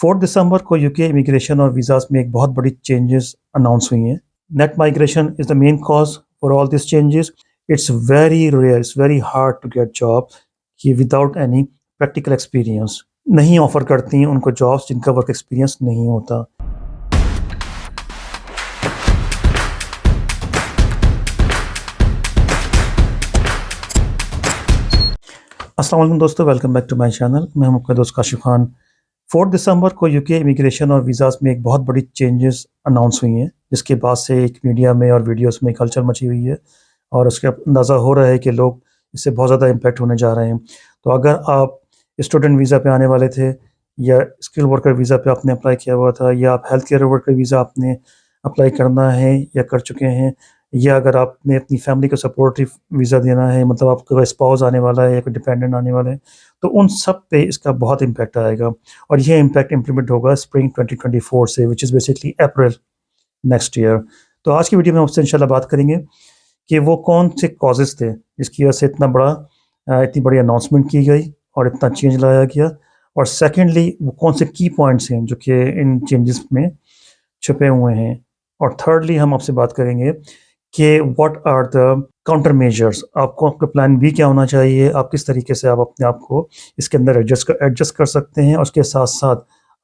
4 दिसंबर को UK immigration और visas में एक बहुत बड़ी चेंजेस अनाउंस हुई हैं। Net migration is the main cause for all this changes. It's very rare, it's very hard to get job कि विदाउट एनी प्रैक्टिकल एक्सपीरियंस नहीं ऑफ़र करती हैं उनको जॉब्स जिनका वर्क एक्सपीरियंस नहीं होता। अस्सलाम वालेकुम दोस्तों, welcome back to my channel. मैं हूं आपका दोस्त काशिफ खान। 4 दिसंबर को यूके इमिग्रेशन और वीज़ाज़ में एक बहुत बड़ी चेंजेस अनाउंस हुई हैं, जिसके बाद से एक मीडिया में और वीडियोस में हलचल मची हुई है और उसका अंदाज़ा हो रहा है कि लोग इससे बहुत ज़्यादा इम्पैक्ट होने जा रहे हैं। तो अगर आप स्टूडेंट वीज़ा पे आने वाले थे या स्किल वर्कर वीज़ा पे आपने अप्लाई किया हुआ था या आप हेल्थ केयर वर्कर वीज़ा आपने अप्लाई करना है या कर चुके हैं, या अगर आपने अपनी फैमिली को सपोर्टिव वीज़ा देना है, मतलब आपका स्पाउस आने वाला है या कोई डिपेंडेंट आने वाला है, तो उन सब पे इसका बहुत इम्पैक्ट आएगा। और ये इम्पैक्ट इम्प्लीमेंट होगा स्प्रिंग 2024 से, which is basically April next year. तो आज की वीडियो में आपसे इंशाल्लाह बात करेंगे कि वो कौन से कॉजेज़ थे जिसकी वजह से इतनी बड़ी अनाउंसमेंट की गई और इतना चेंज लाया गया, और सेकेंडली वो कौन से की पॉइंट्स हैं जो कि इन चेंजेस में छुपे हुए हैं, और थर्डली हम आपसे बात करेंगे कि what are the counter measures. आपको आपका प्लान बी क्या होना चाहिए, आप किस तरीके से आप अपने आप को इसके अंदर एडजस्ट कर सकते हैं, और उसके साथ साथ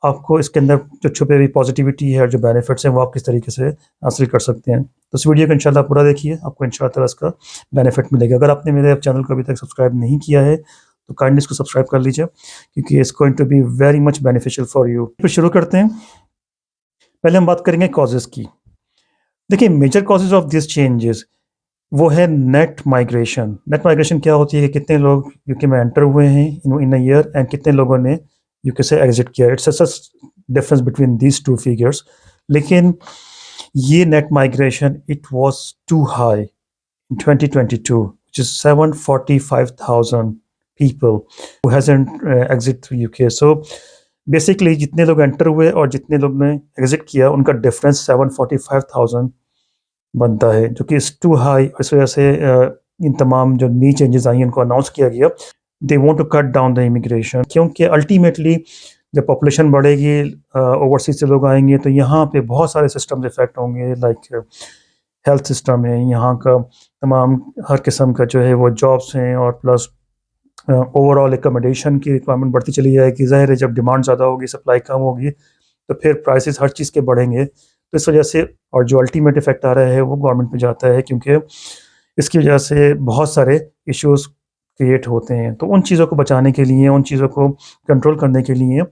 आपको इसके अंदर जो छुपे हुई पॉजिटिविटी है और जो बेनिफिट्स हैं वो आप किस तरीके से हासिल कर सकते हैं। तो इस वीडियो को इंशाल्लाह पूरा देखिए, आपको इंशाल्लाह इसका बेनिफिट मिलेगा। अगर आपने मेरे चैनल को अभी तक सब्सक्राइब नहीं किया है तो काइंडली इसको सब्सक्राइब कर लीजिए, क्योंकि it's going to be very much beneficial for you. फिर शुरू करते हैं। पहले हम बात करेंगे कॉजेज़ की। देखिए, major causes of this changes वो है नेट माइग्रेशन। नेट माइग्रेशन क्या होती है कि कितने लोग यूके में एंटर हुए हैं इन अ ईयर एंड कितने लोगों ने यूके से एग्जिट किया। It's such difference between these two figures. लेकिन ये net migration it was too high in 2022, which is 745,000 people who hasn't exit through UK. So basically जितने लोग एंटर हुए और जितने लोग ने एग्जिट किया उनका डिफरेंस 745,000 बनता है, जो कि इस टू हाई। इस वजह से इन तमाम जो नई चेंजेस आई हैं उनको अनाउंस किया गया। They want to cut down the immigration, क्योंकि अल्टीमेटली जब पॉपुलेशन बढ़ेगी, ओवरसीज से लोग आएंगे, तो यहाँ पे बहुत सारे सिस्टम्स इफेक्ट होंगे। लाइक हेल्थ सिस्टम है यहाँ का, तमाम हर किस्म का जो है वो जॉब्स हैं, और प्लस ओवरऑल एकोमोडेशन की रिक्वायरमेंट बढ़ती चली जाएगी। ज़ाहिर है जब डिमांड ज़्यादा होगी, सप्लाई कम होगी, तो फिर प्राइसेस हर चीज़ के बढ़ेंगे। तो इस वजह से, और जो अल्टीमेट इफेक्ट आ रहा है वो गवर्नमेंट पे जाता है, क्योंकि इसकी वजह से बहुत सारे इश्यूज़ क्रिएट होते हैं। तो उन चीज़ों को बचाने के लिए, उन चीज़ों को कंट्रोल करने के लिए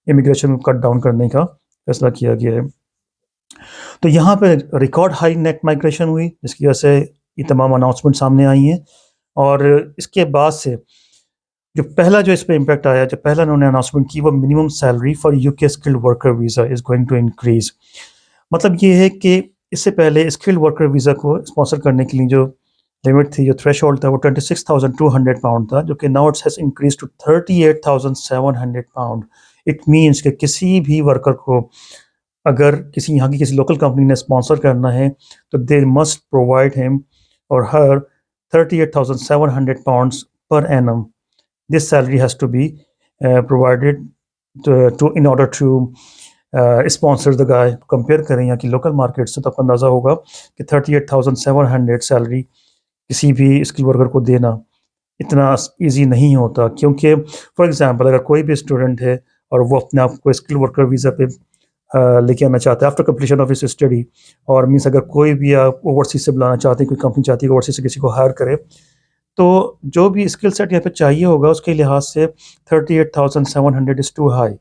इमिग्रेशन को कट डाउन करने का फैसला किया गया है। तो यहाँ पे रिकॉर्ड हाई नेट माइग्रेशन हुई, जिसकी वजह से ये तमाम अनाउंसमेंट सामने आई हैं। और इसके बाद से जो पहला जो इस पे इम्पैक्ट आया, जो पहला उन्होंने अनाउंसमेंट की, वो minimum salary for UK skilled worker visa is going to increase. मतलब ये है कि इससे पहले स्किल्ड वर्कर वीज़ा को स्पॉन्सर करने के लिए जो लिमिट थी, जो थ्रेशोल्ड था, वो 26,200 पाउंड था, जो कि now it's has increase to 38,700 pound. It means कि किसी भी वर्कर को अगर किसी यहाँ की किसी लोकल कंपनी ने स्पॉन्सर करना है, तो दे मस्ट प्रोवाइड हिम और हर 38,700 pounds per annum. This salary has to be provided to in order to sponsor the guy। Compare करें यहाँ की लोकल मार्केट से, तो आपको अंदाज़ा होगा कि 38,700 सैलरी किसी भी स्किल वर्कर को देना इतना इजी नहीं होता। क्योंकि फॉर एग्जांपल अगर कोई भी स्टूडेंट है और वो अपने आप को स्किल वर्कर वीज़ा पे लेके आना चाहता है after completion of his study, और मीन्स अगर कोई भी आप ओवरसीज से बुलाना चाहते हैं, कोई कंपनी चाहती है कि ओवरसीज से किसी को हायर करे, तो जो भी स्किल सेट यहाँ पे चाहिए होगा उसके लिहाज से 38,700 इज़ टू हाई।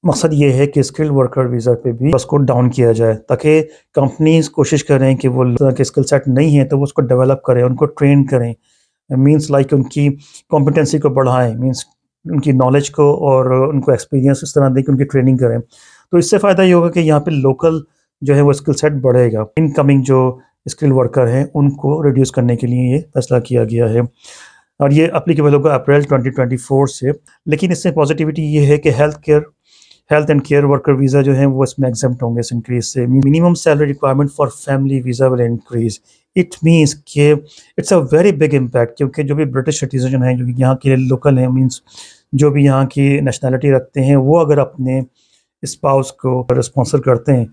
मकसद ये है कि स्किल वर्कर वीज़ा पे भी उसको डाउन किया जाए, ताकि कंपनीज कोशिश करें कि वो के स्किल सेट नहीं है तो वो उसको डेवलप करें, उनको ट्रेन करें। मींस लाइक उनकी कॉम्पिटेंसी को बढ़ाएं, मींस उनकी नॉलेज को और उनको एक्सपीरियंस इस तरह दें कि उनकी ट्रेनिंग करें। तो इससे फ़ायदा ये होगा कि यहाँ पे लोकल जो है वो स्किल सेट बढ़ेगा। इनकमिंग जो स्किल वर्कर हैं उनको रिड्यूस करने के लिए ये फैसला किया गया है, और ये एप्लीकेबल होगा अप्रैल 2024 से। लेकिन इससे पॉजिटिविटी ये है कि health and care worker visa जो है वो इसमें एग्जेम्प्ट होंगे इस इंक्रीज से। Minimum salary requirement for family visa will increase. It means कि it's a very big impact, क्योंकि जो भी ब्रिटिश सिटीजन हैं, जो कि यहाँ के लोकल हैं, मीन्स जो भी यहाँ की नेशनैलिटी रखते हैं, वो अगर अपने स्पाउस को स्पॉन्सर करते हैं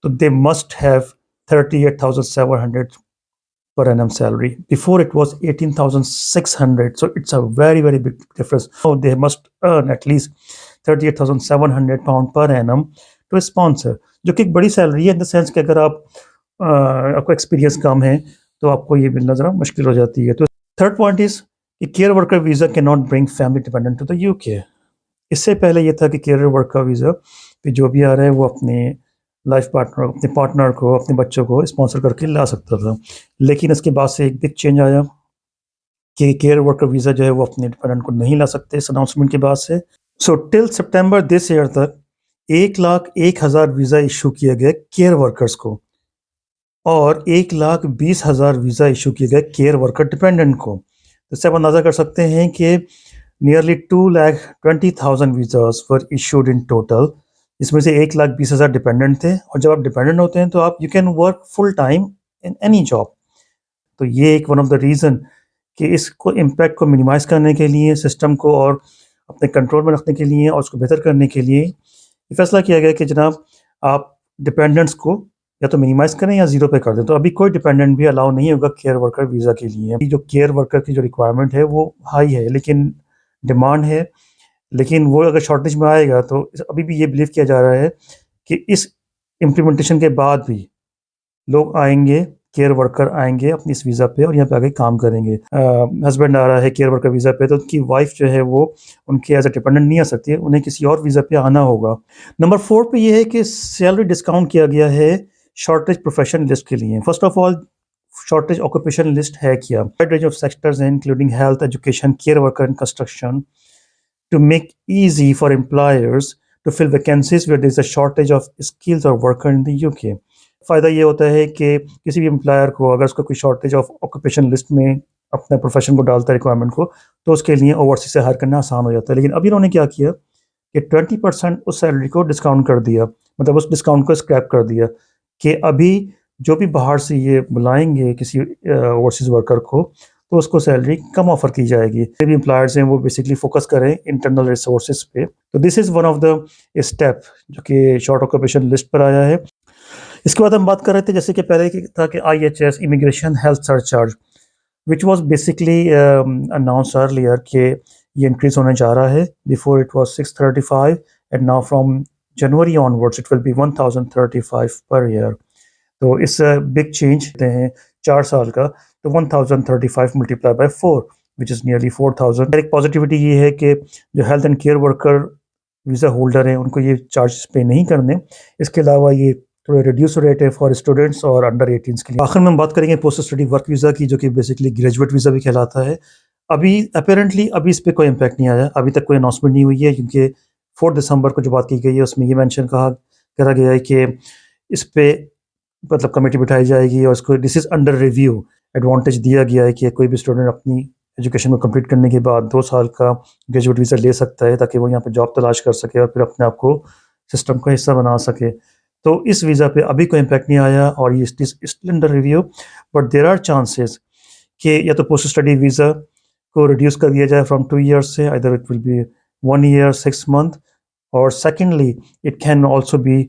तो they must have 38,700 per annum salary. Before it was 18,600, so it's a very big difference. So they must earn at least 38,700 pound per annum to sponsor, जो कि एक बड़ी सैलरी है इन द सेंस कि अगर आपको एक्सपीरियंस कम है तो आपको ये मिलना ज़रा मुश्किल हो जाती है। तो थर्ड पॉइंट इज कि care worker visa can not bring family dependent to the UK. इससे पहले ये था कि केयर वर्कर वीज़ा पे जो भी आ रहा है वो अपने लाइफ पार्टनर, अपने पार्टनर को, अपने बच्चों को स्पॉन्सर करके ला सकता था। लेकिन इसके बाद से एक बिग चेंज आया कि केयर वर्कर वीज़ा जो है वो अपने डिपेंडेंट को नहीं ला सकते इस अनाउंसमेंट के बाद से। So till September this year तक 1,01,000 वीज़ा इशू किए गए केयर वर्कर्स को और 1,20,000 वीज़ा इशू किए गए केयर वर्कर डिपेंडेंट को। तो इससे आप अंदाज़ा कर सकते हैं कि nearly 2,20,000 visas were issued in total. इसमें से 1,20,000 डिपेंडेंट थे और जब आप डिपेंडेंट होते हैं तो आप you can work full time in any job. तो ये एक वन ऑफ द रीज़न कि इसको इम्पैक्ट को मिनिमाइज़ करने के लिए, सिस्टम को और अपने कंट्रोल में रखने के लिए और उसको बेहतर करने के लिए ये फैसला किया गया कि जनाब आप डिपेंडेंट्स को या तो मिनिमाइज़ करें या ज़ीरो पे कर दें। तो अभी कोई डिपेंडेंट भी अलाउ नहीं होगा केयर वर्कर वीज़ा के लिए। जो केयर वर्कर की जो रिक्वायरमेंट है वो हाई है, लेकिन डिमांड है, लेकिन वो अगर शॉर्टेज में आएगा तो अभी भी ये बिलीव किया जा रहा है कि इस इम्प्लीमेंटेशन के बाद भी लोग आएंगे, केयर वर्कर आएंगे अपनी इस वीज़ा पे और यहाँ पे आगे काम करेंगे। हस्बैंड आ रहा है केयर वर्कर वीज़ा पे तो उनकी वाइफ जो है वो उनके एज ए डिपेंडेंट नहीं आ सकती है, उन्हें किसी और वीज़ा पे आना होगा। नंबर 4 पे ये है कि सैलरी डिस्काउंट किया गया है शॉर्टेज प्रोफेशन लिस्ट के लिए। First of all shortage occupation list है क्या? Wide range of sectors including health, education, care worker and construction to make easy for employers to fill vacancies where there is a shortage of skills or worker in the UK। फ़ायदा ये होता है कि किसी भी employer को अगर उसका कोई शॉर्टेज ऑफ ऑक्यूपेशन लिस्ट में अपने प्रोफेशन को डालता है रिक्वायरमेंट को, तो उसके लिए ओवरसीज से हायर करना आसान हो जाता है। लेकिन अभी इन्होंने क्या किया कि 20% उस सैलरी को डिस्काउंट कर दिया, मतलब उस डिस्काउंट को स्क्रैप कर दिया कि अभी जो भी बाहर से ये बुलाएंगे किसी ओवरसीज वर्कर को तो उसको सैलरी कम ऑफर की जाएगी। जो भी एम्प्लॉयर्स हैं वो बेसिकली फोकस करें इंटरनल रिसोर्सेज पे। तो this is one of the step जो कि शॉर्ट ऑक्यूपेशन लिस्ट पर आया है। इसके बाद हम बात कर रहे थे जैसे कि पहले था कि IHS immigration health surcharge which was basically announce earlier कि ये इंक्रीज होने जा रहा है। Before it was 635 and now from January onwards it will B 1,035 per year. तो इस बिग चेंज हैं 4 साल का, तो 1,035 multiply by 4 which is nearly 4,000। एक पॉजिटिविटी ये है कि जो health and care worker visa holder हैं उनको ये चार्जेस पे नहीं करने। इसके अलावा ये थोड़ा रिड्यूस रेट है फॉर स्टूडेंट्स और अंडर 18 के लिए। आखिर में हम बात करेंगे पोस्ट स्टडी वर्क वीज़ा की, जो कि बेसिकली ग्रेजुएट वीज़ा भी कहलाता है। अभी अपेरेंटली अभी इस पर कोई इम्पैक्ट नहीं आया, अभी तक कोई अनाउंसमेंट नहीं हुई है, क्योंकि 4 दिसंबर को जो बात की गई है उसमें ये मेंशन करा गया है कि इस पर मतलब कमेटी बिठाई जाएगी और उसको this is under review. Advantage दिया गया है कि कोई भी स्टूडेंट अपनी एजुकेशन को कंप्लीट करने के बाद 2 साल का ग्रेजुएट वीज़ा ले सकता है ताकि वो यहाँ पे जॉब तलाश कर सके और फिर अपने आप को सिस्टम का हिस्सा बना सके। तो इस वीज़ा पे अभी कोई इम्पैक्ट नहीं आया और ये still under review, but there are chances कि या तो पोस्ट स्टडी वीज़ा को रिड्यूस कर दिया जाए फ्रॉम 2 ईयर्स से, either it will be 1 year 6 month, और secondly it can also be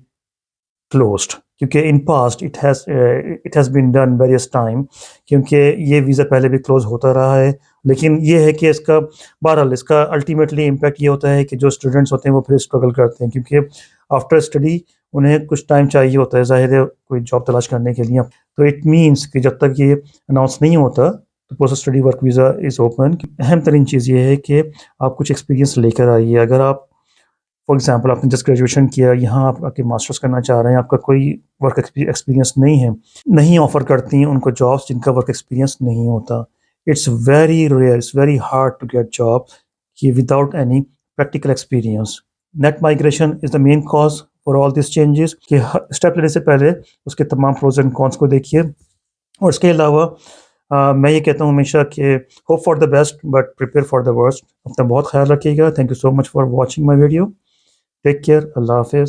closed, क्योंकि in past it has been done various time, क्योंकि ये वीज़ा पहले भी क्लोज होता रहा है। लेकिन ये है कि इसका बहरहाल इसका अल्टीमेटली इम्पैक्ट ये होता है कि जो स्टूडेंट्स होते हैं वो फिर स्ट्रगल करते हैं, क्योंकि आफ्टर स्टडी उन्हें कुछ टाइम चाहिए होता है ज़ाहिर है कोई जॉब तलाश करने के लिए। तो इट मीन्स कि जब तक ये अनाउंस नहीं होता तो post study work visa is open. अहम तरीन चीज़ ये है कि आप कुछ एक्सपीरियंस लेकर आइए। अगर आप फॉर एग्जांपल आपने जस्ट ग्रेजुएशन किया, यहाँ आप आके मास्टर्स करना चाह रहे हैं, आपका कोई वर्क एक्सपीरियंस नहीं है, नहीं ऑफ़र करती हैं उनको जॉब्स जिनका वर्क एक्सपीरियंस नहीं होता। It's very rare, it's very hard to get job कि without any practical experience. Net migration is the main cause for all this changes कि स्टेप लेने से पहले उसके तमाम प्रोज एंड कॉन्स को देखिए। और इसके अलावा मैं ये कहता हूँ हमेशा कि hope for the best but prepare for the worst. अपना बहुत ख्याल रखिएगा। Thank you so much for watching my video. Take care. अल्लाह हाफिज़।